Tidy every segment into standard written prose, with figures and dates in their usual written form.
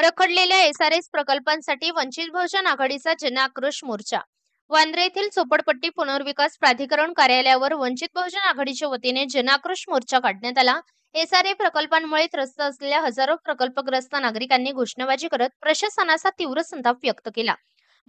रखडलेल्या एसआरएस प्रकल्पांसाठी वंचित बहुजन आघाडीचा जनआक्रोश मोर्चा. वांद्रे येथील झोपडपट्टी पुनर्विकास प्राधिकरण कार्यालयावर वंचित बहुजन आघाडीच्या वतीने जनआक्रोश मोर्चा काढण्यात आला. एसआरए प्रकल्पांमुळे त्रस्त असलेल्या हजारो प्रकल्पग्रस्त नागरिकांनी घोषणाबाजी करत प्रशासनाचा तीव्र संताप व्यक्त केला.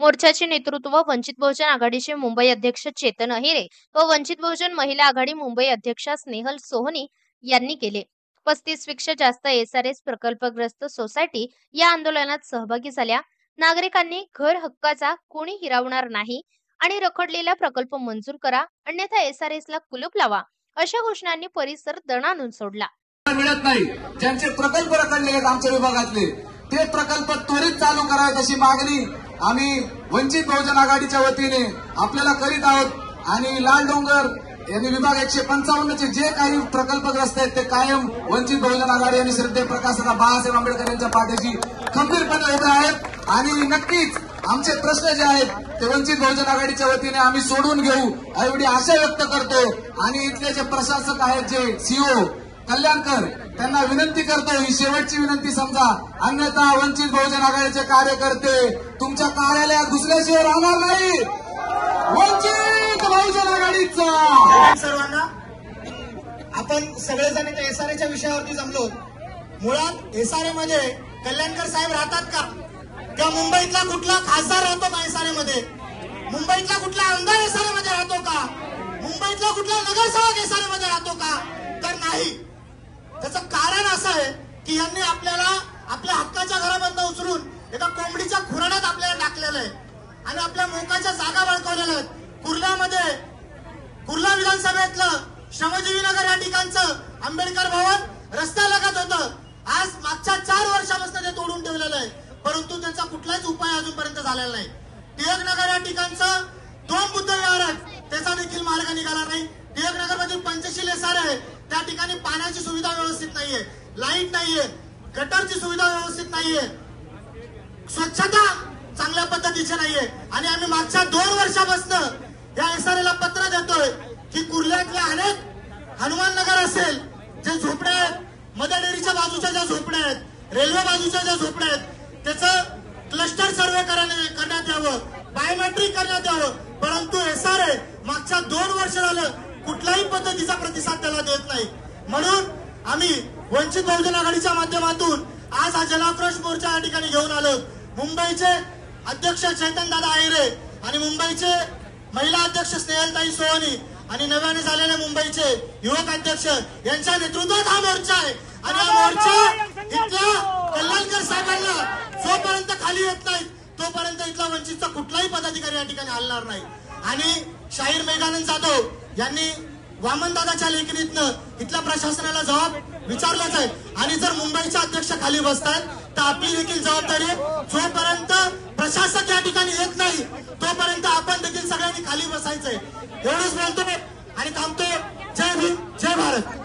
मोर्चाचे नेतृत्व वंचित बहुजन आघाडीचे मुंबई अध्यक्ष चेतन अहिरे व वंचित बहुजन महिला आघाडी मुंबई अध्यक्षा स्नेहल सोहनी यांनी केले. 35 पेक्षा जास्त एसआरएस प्रकल्पग्रस्त सोसायटी या आंदोलनात सहभागी झाल्या. नागरिकांनी घर हक्काचा कोणी हिरावणार नाही आणि रखडलेला प्रकल्प मंजूर करा, अन्यथा एसआरएसला कुलूप लावा, अशा घोषणांनी परिसर दणाणून सोडला. मिळत नाही. ज्यांचे प्रकल्प रखडलेले आहेत आमच्या विभागातले, ते प्रकल्प त्वरित चालू करावेत अशी मागणी आम्ही वंचित बहुजन आघाडीच्या वतीने आपल्याला करीत आहोत. आणि लाल डोंगर यांनी विभाग 155चे जे काही प्रकल्पग्रस्त आहेत ते कायम वंचित बहुजन आघाडी आणि श्रद्धे प्रकाशदा बाळासाहेब आंबेडकर यांच्या पाठीशी खंबीरपणे उभे आहेत. आणि नक्कीच आमचे प्रश्न जे आहेत ते वंचित बहुजन आघाडीच्या वतीने आम्ही सोडून घेऊ एवढी आशा व्यक्त करतो. आणि इथले जे प्रशासक आहेत, जे सीओ कल्याणकर, त्यांना विनंती करतो, ही शेवटची विनंती समजा, अन्यथा वंचित बहुजन आघाडीचे कार्यकर्ते तुमच्या कार्यालयात घुसल्याशिवाय राहणार नाही. वंचित बहुजन आघाडीचा सर्वांना आपण सगळेजण एसआरएच्या विषयावरती जमलो. मुळात एसआरए मध्ये कल्याणकर साहेब राहतात का? किंवा मुंबईतला कुठला खासदार राहतो का एसआरए मध्ये? मुंबईतला कुठला आमदार एसआरए मध्ये राहतो का? मुंबईतला कुठला नगरसेवक एसआरए मध्ये राहतो का? तर नाही. त्याचं कारण असं आहे की यांनी आपल्याला आपल्या हक्काच्या घरामधनं उचलून एका कोंबडीच्या खुराड्यात आपल्याला टाकलेलं आहे आणि आपल्या मोकाच्या जागा बळकावलेल्या आहेत. कुर्ला विधानसभेतलं श्रमजीवी नगर या ठिकाणचं आंबेडकर भवन रस्त्यालगत होतं. आज मागच्या 4 वर्षापासून ते तोडून ठेवलेलं आहे, परंतु त्याचा कुठलाच उपाय अजूनपर्यंत झालेला नाही. टिळक नगर या ठिकाणचं 2 बुद्ध विहार आहेत, त्याचा देखील मार्ग निघाला नाही. टिळक नगर मधील पंचशील एसआरए आहे, त्या ठिकाणी पाण्याची सुविधा व्यवस्थित नाहीये, लाईट नाहीये, गटरची सुविधा व्यवस्थित नाहीये, स्वच्छता चांगल्या पद्धतीची नाहीये. आणि आम्ही मागच्या 2 वर्षापासून या एसआरएला पत्र देतोय की कुर्ल्यातल्या अनेक हनुमान नगर असेल, जे झोपड्या आहेत, मदर डेअरीच्या बाजूच्या ज्या झोपड्या आहेत, रेल्वे बाजूच्या ज्या झोपड्या आहेत, त्याचं क्लस्टर सर्वे करण्यात यावं, बायोमेट्रिक करण्यात यावं. परंतु एसआरए मागच्या 2 वर्ष झालं कुठल्याही पद्धतीचा प्रतिसाद त्याला देत नाही. म्हणून आम्ही वंचित बहुजन आघाडीच्या माध्यमातून आज हा जनआक्रोश मोर्चा या ठिकाणी घेऊन आलो. मुंबईचे अध्यक्ष चेतनदादा अहिरे आणि मुंबईचे महिला अध्यक्ष स्नेहलताई सोहनी आणि नव्याने झालेले मुंबईचे युवक अध्यक्ष यांच्या नेतृत्वात हा मोर्चा आहे. आणि हा मोर्चा इथल्या कल्याणकर साहेबांना जोपर्यंत खाली येत नाही तोपर्यंत इथला वंचितचा कुठलाही पदाधिकारी या ठिकाणी हलणार नाही. आणि शाहीर मेघानंद जाधव यांनी वामनदादाच्या लेखणीतनं इथल्या प्रशासनाला जबाब विचारलाच आहे. आणि जर मुंबईचे अध्यक्ष खाली बसतात तर आपली देखील जबाबदारी आहे. जोपर्यंत प्रशासक या ठिकाणी येत नाही तोपर्यंत आपण देखील सगळ्यांनी खाली बसायचंय. एवढंच बोलतो आणि थांबतो. जय भीम, जय भारत.